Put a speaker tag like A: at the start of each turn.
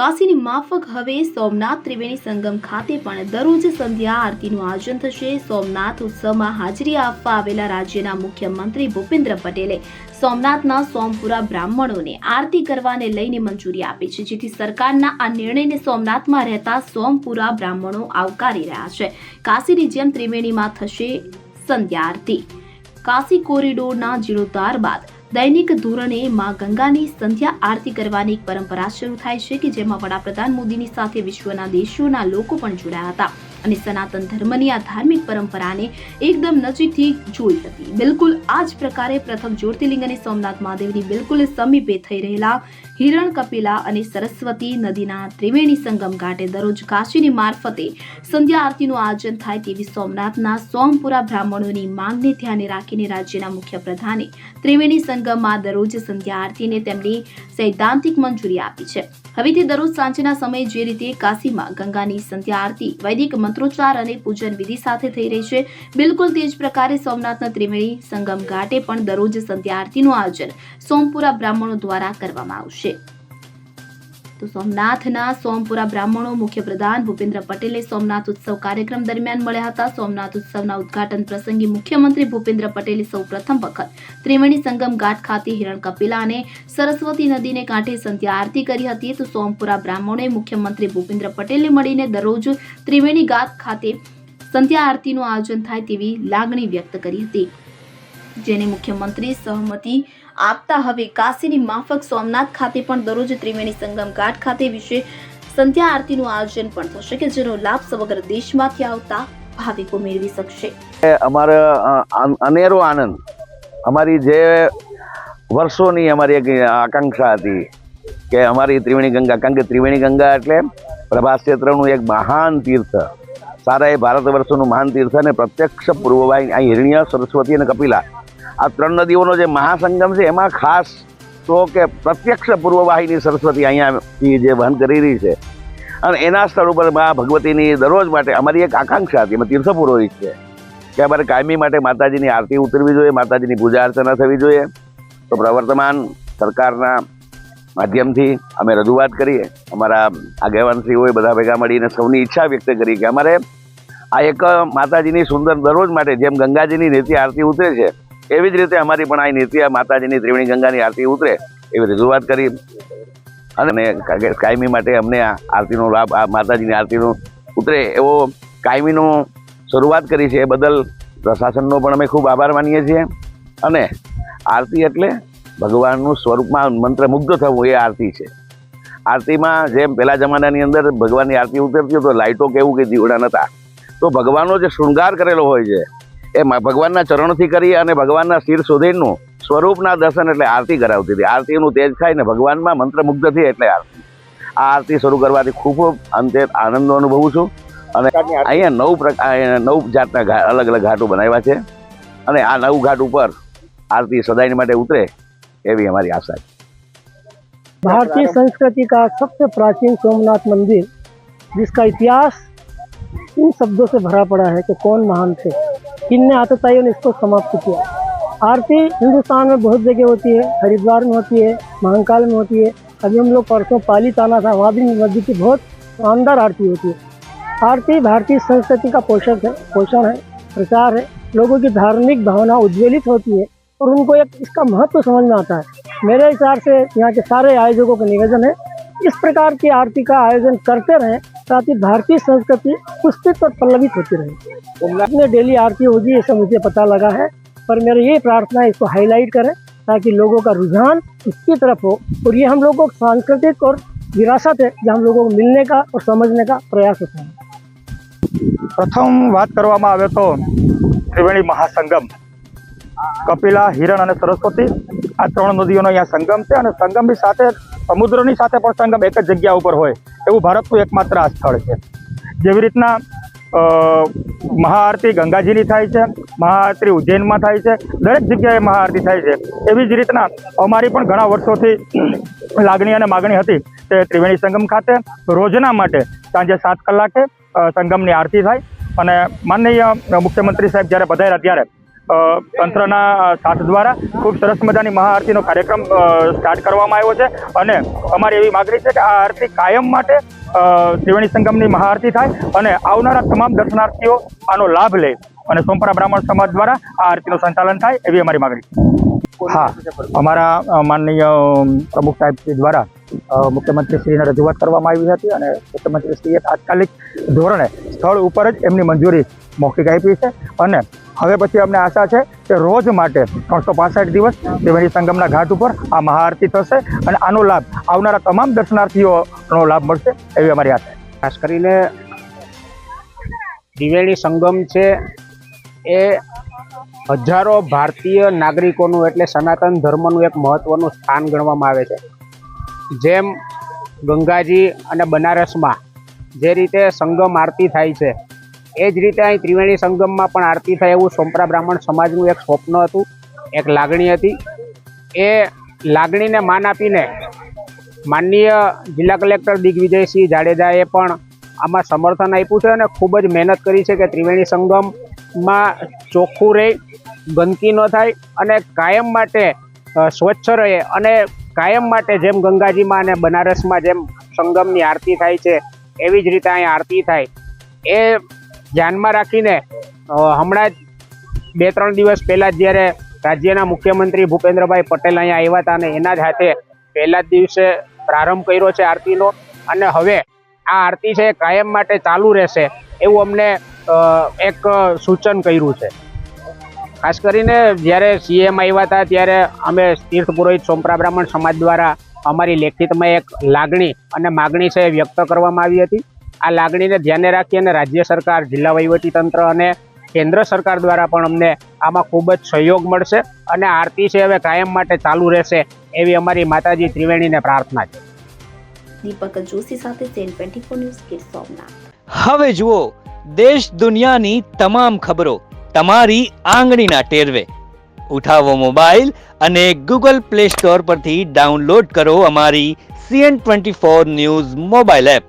A: કાશીની માફક હવે સોમનાથ ત્રિવેણી સંગમ ખાતે પણ દરરોજ સંધ્યા આરતીનું આયોજન થશે। સોમનાથ ઉત્સવમાં હાજરી આપવા આવેલા રાજ્યના મુખ્યમંત્રી ભૂપેન્દ્ર પટેલે સોમનાથના સોમપુરા બ્રાહ્મણોને આરતી કરવાને લઈને મંજૂરી આપી છે, જેથી સરકારના આ નિર્ણયને સોમનાથમાં રહેતા સોમપુરા બ્રાહ્મણો આવકારી રહ્યા છે। કાશીની જેમ ત્રિવેણીમાં થશે સંધ્યા આરતી। કાશી કોરિડોરના જીર્ણોદ્ધાર બાદ दैनिक धोरणे मां गंगानी संध्या आरती करवानी एक परंपरा शुरू थाय छे के जेमां वडाप्रधान मोदीनी साथे विश्वना देशोना लोको पण जोडाया हता અને સનાતન ધર્મની આ ધાર્મિક પરંપરાને એકદમ નજીકથી જોઈ હતી। બિલકુલ આ જ પ્રકારે પ્રથમ જ્યોતિર્લિંગ અને સોમનાથ મહાદેવની બિલકુલ સમીપે થઈ રહેલા હિરણ કપિલા અને સરસ્વતી નદીના ત્રિવેણી સંગમ ઘાટે દરરોજ કાશીની મારફતે સંધ્યા આરતીનું આયોજન થાય તેવી સોમનાથના સોમપુરા બ્રાહ્મણોની માંગને ધ્યાને રાખીને રાજ્યના મુખ્યપ્રધાને ત્રિવેણી સંગમમાં દરરોજ સંધ્યા આરતીને તેમની સૈદ્ધાંતિક મંજૂરી આપી છે। હવેથી દરરોજ સાંજના સમયે જે રીતે કાશીમાં ગંગાની સંધ્યા આરતી વૈદિક મંત્રોચ્ચાર અને પૂજન વિધિ સાથે થઈ રહી છે, બિલકુલ તે જ પ્રકારે સોમનાથના ત્રિવેણી સંગમ ઘાટે પણ દરરોજ સંધ્યા આરતીનું આયોજન સોમપુરા બ્રાહ્મણો દ્વારા કરવામાં આવશે। તો સોમનાથના સોમપુરા બ્રાહ્મણો મુખ્યપ્રધાન ભૂપેન્દ્ર પટેલે સોમનાથ ઉત્સવ કાર્યક્રમ દરમિયાન મળ્યા હતા। સોમનાથ ઉત્સવના ઉદ્ઘાટન પ્રસંગે મુખ્યમંત્રી ભૂપેન્દ્ર પટેલે સૌ પ્રથમ વખત ત્રિવેણી સંગમ ઘાટ ખાતે હિરણ કપિલા અને સરસ્વતી નદીને કાંઠે સંધ્યા આરતી કરી હતી। તો સોમપુરા બ્રાહ્મણોએ મુખ્યમંત્રી ભૂપેન્દ્ર પટેલને મળીને દરરોજ ત્રિવેણી ઘાટ ખાતે સંધ્યા આરતીનું આયોજન થાય તેવી લાગણી વ્યક્ત કરી હતી, જેને મુખ્યમંત્રી સહમતિ આપતા હવે કાશીની માફક સોમનાથ ખાતે પણ દરરોજ ત્રિવેણી સંગમ ઘાટ ખાતે વિશે સંધ્યા આરતીનું આયોજન પણ થશે કે જેનો લાભ સમગ્ર દેશમાંથી આવતા ભાવિકો મેળવી શકશે।
B: અમારો અનેરો આનંદ, અમારી જે વર્ષોની અમારી એક આકાંક્ષા હતી કે અમારી ત્રિવેણી ગંગા, કારણ કે ત્રિવેણી ગંગા એટલે પ્રભાસ ક્ષેત્રનું એક મહાન તીર્થ, સારા એ ભારત વર્ષોનું મહાન તીર્થ અને પ્રત્યક્ષ પૂર્વવાહિની આ હિરણ્ય, સરસ્વતી અને કપિલા આ ત્રણ નદીઓનો જે મહાસંગમ છે એમાં ખાસ તો કે પ્રત્યક્ષ પૂર્વવાહિની સરસ્વતી અહીંયાથી જે વહન કરી રહી છે અને એના સ્થળ ઉપર મા ભગવતીની દરરોજ માટે અમારી એક આકાંક્ષા હતી, એમાં તીર્થ પુરોહિત છે કે અમારે કાયમી માટે માતાજીની આરતી ઉતરવી જોઈએ, માતાજીની પૂજા અર્ચના થવી જોઈએ। તો પ્રવર્તમાન સરકારના માધ્યમથી અમે રજૂઆત કરીએ, અમારા આગેવાનશ્રીઓએ બધા ભેગા મળીને સૌની ઈચ્છા વ્યક્ત કરી કે અમારે આ એક માતાજીની સુંદર દરરોજ માટે જેમ ગંગાજીની નિત્ય આરતી ઉતરે છે એવી જ રીતે અમારી પણ આ નિત્ય માતાજીની ત્રિવેણી ગંગાની આરતી ઉતરે એવી રજૂઆત કરી અને કાયમી માટે અમને આ આરતીનો લાભ, આ માતાજીની આરતીનો ઉતરે એવો કાયમીનો શરૂઆત કરી છે। એ બદલ પ્રશાસનનો પણ અમે ખૂબ આભાર માનીએ છીએ। અને આરતી એટલે ભગવાનનું સ્વરૂપમાં મંત્રમુગ્ધ થવું એ આરતી છે। આરતીમાં જેમ પહેલા જમાનાની અંદર ભગવાનની આરતી ઉતરતી તો લાઇટો કેવું કે દીવડા નહોતા, તો ભગવાનનો જે શૃંગાર કરેલો હોય છે એ ભગવાનના ચરણથી કરી અને ભગવાનના શિર સુધીનું સ્વરૂપના દર્શન એટલે આરતી કરાવતી હતી। આરતીનું તેજ ખાય ને ભગવાનમાં મંત્રમુગ્ધ થઈ એટલે આરતી। આ આરતી શરૂ કરવાથી ખૂબ અંતે આનંદનો અનુભવું છું અને અહીંયા 9 જાતના અલગ અલગ ઘાટો બનાવ્યા છે અને આ 9 ઘાટ ઉપર आरती सदाई માટે ઉતરે એવી हमारी आशा है।
C: भारतीय संस्कृति का सबसे प्राचीन सोमनाथ मंदिर, जिसका इतिहास इन शब्दों से भरा पड़ा है कि कौन महान थे, किन्ने आतताइयों ने इसको समाप्त किया। आरती हिंदुस्तान में बहुत जगह होती है, हरिद्वार में होती है, महाकाल में होती है, अभी हम लोग परसों पाली ताना था, वहाँ भी नदी की बहुत शानदार आरती होती है। आरती भारतीय संस्कृति का पोषण है, प्रचार है, लोगों की धार्मिक भावना उज्ज्वलित होती है और उनको एक इसका महत्व समझ में आता है। मेरे हिसाब से यहाँ के सारे आयोजकों का निवेदन है इस प्रकार की आरती का आयोजन करते रहें ताकि भारतीय संस्कृति पुष्पित और पल्लवित होती रहे। में डेली आरती होगी ऐसा मुझे पता लगा है, पर मेरी ये प्रार्थना है इसको हाईलाइट करें ताकि लोगों का रुझान इसकी तरफ हो और ये हम लोगों को सांस्कृतिक और विरासत है जो हम लोगों को मिलने का और समझने का प्रयास होता है।
D: प्रथम बात करवामां आवे तो त्रिवेणी महासंगम, कपिला, हिरण और सरस्वती आ 3 नदीओनो अहींया संगम है और संगमनी साथे समुद्रनी साथे पण संगम एक ज जग्या पर होय एवुं भारतनुं एकमात्र आ स्थळ छे। जेवी रीतना महाआरती गंगाजीनी थाय छे, महाआरती उज्जैनमा थाय छे, दरेक जग्याए महाआरती थाय छे, एवी ज रीतना अमारी पण घणा वर्षोथी लागणी अने मागणी हती ते त्रिवेणी संगम खाते रोजना माटे सांजे 7 कलाके संगमनी आरती थाय। અને માનનીય મુખ્યમંત્રી સાહેબ જ્યારે પધાર્યા ત્યારે તંત્રના સાથ દ્વારા ખૂબ સરસ મજાની મહાઆરતીનો કાર્યક્રમ સ્ટાર્ટ કરવામાં આવ્યો છે અને અમારી એવી માગણી છે કે આ આરતી કાયમ માટે ત્રિવેણી સંગમની મહાઆરતી થાય અને આવનારા તમામ દર્શનાર્થીઓ આનો લાભ લે અને સોમપરા બ્રાહ્મણ સમાજ દ્વારા આ આરતીનું સંચાલન થાય એવી અમારી માગણી. હા, અમારા માનનીય પ્રમુખ સાહેબશ્રી દ્વારા મુખ્યમંત્રીશ્રીને રજૂઆત કરવામાં આવી હતી અને મુખ્યમંત્રીશ્રીએ તાત્કાલિક ધોરણે સ્થળ ઉપર જ એમની મંજૂરી મૌખિક આપી છે અને હવે પછી અમને આશા છે કે રોજ માટે 365 દિવસ ત્રિવેણી સંગમના ઘાટ ઉપર આ મહાઆરતી થશે અને આનો લાભ આવનારા તમામ દર્શનાર્થીઓનો લાભ મળશે એવી અમારી આશા.
E: ખાસ કરીને ત્રિવેણી સંગમ છે એ હજારો ભારતીય નાગરિકોનું એટલે સનાતન ધર્મનું એક મહત્વનું સ્થાન ગણવામાં આવે છે. જેમ ગંગાજી અને બનારસમાં જે રીતે સંગમ આરતી થાય છે એ જ રીતે અહીં ત્રિવેણી સંગમમાં પણ આરતી થાય એવું સોમપરા બ્રાહ્મણ સમાજનું એક સ્વપ્ન હતું, એક લાગણી હતી. એ લાગણીને માન આપીને માનનીય જિલ્લા કલેક્ટર દિગ્વિજયસિંહ જાડેજાએ પણ આમાં સમર્થન આપ્યું છે અને ખૂબ જ મહેનત કરી છે કે ત્રિવેણી સંગમમાં ચોખ્ખું રહે, ગંદકી ન થાય અને કાયમ માટે સ્વચ્છ રહે અને કાયમ માટે જેમ ગંગાજીમાં અને બનારસમાં જેમ સંગમની આરતી થાય છે એવી જ રીતે અહીંયા આરતી થાય એ ધ્યાનમાં રાખીને હમણાં જ 2-3 દિવસ પહેલાં જ જ્યારે રાજ્યના મુખ્યમંત્રી ભૂપેન્દ્રભાઈ પટેલ અહીંયા આવ્યા હતા અને એના જ હાથે પહેલા જ દિવસે પ્રારંભ કર્યો છે આરતીનો અને હવે આ આરતી છે કાયમ માટે ચાલુ રહેશે એવું અમને એક સૂચન કર્યું છે. ખાસ કરીને જ્યારે સીએમ આવ્યા હતા ત્યારે અમે તીર્થ પુરોહિત સોમપરા બ્રાહ્મણ સમાજ દ્વારા અમારી લેખિતમાં એક લાગણી અને માગણી છે વ્યક્ત કરવામાં આવી હતી. આ લાગણીને ધ્યાને રાખી અને રાજ્ય સરકાર, જિલ્લા વહીવટીતંત્ર અને કેન્દ્ર સરકાર દ્વારા પણ અમને આમાં ખૂબ જ સહયોગ મળશે અને આરતી છે હવે કાયમ માટે ચાલુ રહેશે એવી અમારી માતાજી ત્રિવેણીને પ્રાર્થના છે.
A: દીપક જોશી સાથે સેન 24 ન્યૂઝ કે સોમનાથ.
F: હવે જુઓ દેશ દુનિયાની તમામ ખબરો તમારી આંગળીના ટેરવે. ઉઠાવો મોબાઈલ અને ગૂગલ પ્લે સ્ટોર પરથી ડાઉનલોડ કરો અમારી CN24 ન્યૂઝ મોબાઈલ એપ.